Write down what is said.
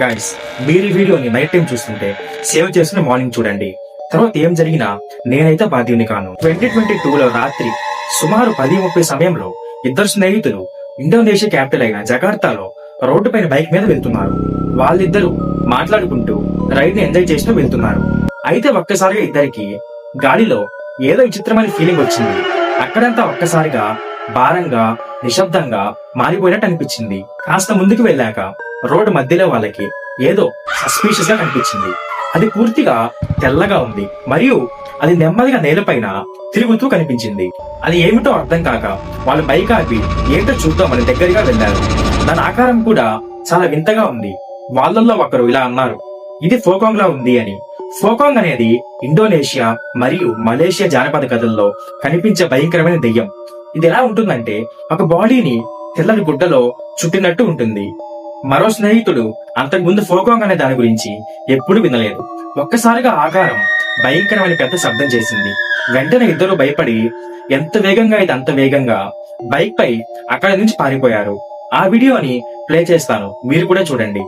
Guys, మీరు ఈ వీడియోని నైట్ టైం చూస్తుంటే సేవ్ చేసుకుని మార్నింగ్ చూడండి. తర్వాత ఏం జరిగినా నేనైతే బాధ్యుని కాను. 2022లో రాత్రి సుమారు 10:30 సమయంలో ఇద్దరు స్నేహితులు ఇండోనేషియా క్యాపిటల్ అయిన జకార్తాలో రోడ్డు పైన బైక్ మీద వెళ్తున్నారు. వాళ్ళిద్దరూ మాట్లాడుకుంటూ రైడ్ ని ఎంజాయ్ చేస్తూ వెళ్తున్నారు. అయితే ఒక్కసారిగా ఇద్దరికి గాలిలో ఏదో విచిత్రమైన ఫీలింగ్ వచ్చింది. అక్కడంతా ఒక్కసారిగా భారంగా నిశ్శబ్దంగా మారిపోయినట్టు అనిపించింది. కాస్త ముందుకు వెళ్ళాక రోడ్డు మధ్యలో వాళ్ళకి ఏదో సస్పీషియస్ గా కనిపించింది. అది పూర్తిగా తెల్లగా ఉంది మరియు అది నెమ్మదిగా నేలపైన తిరుగుతూ కనిపించింది. అది ఏమిటో అర్థం కాక వాళ్ళు బైక్ ఆపి ఏంటో చూద్దామని దగ్గరగా వెళ్లారు. దాని ఆకారం కూడా చాలా వింతగా ఉంది. వాళ్ళల్లో ఒకరు ఇలా అన్నారు, ఇది ఫోకాంగ్ లా ఉంది అని. ఫోకాంగ్ అనేది ఇండోనేషియా మరియు మలేషియా జానపద కథల్లో కనిపించే భయంకరమైన దెయ్యం. ఇది ఎలా ఉంటుందంటే ఒక బాడీని తెల్లని గుడ్డలో చుట్టినట్టు ఉంటుంది. మరో స్నేహితుడు అంతకుముందు ఫోకాంగ్ అనే దాని గురించి ఎప్పుడు వినలేదు. ఒక్కసారిగా ఆకారం భయంకరమైన పెద్ద శబ్దం చేసింది. వెంటనే ఇద్దరు భయపడి ఎంత వేగంగా ఇది అంత వేగంగా బైక్ పై అక్కడి నుంచి పారిపోయారు. ఆ వీడియోని ప్లే చేస్తాను, మీరు కూడా చూడండి.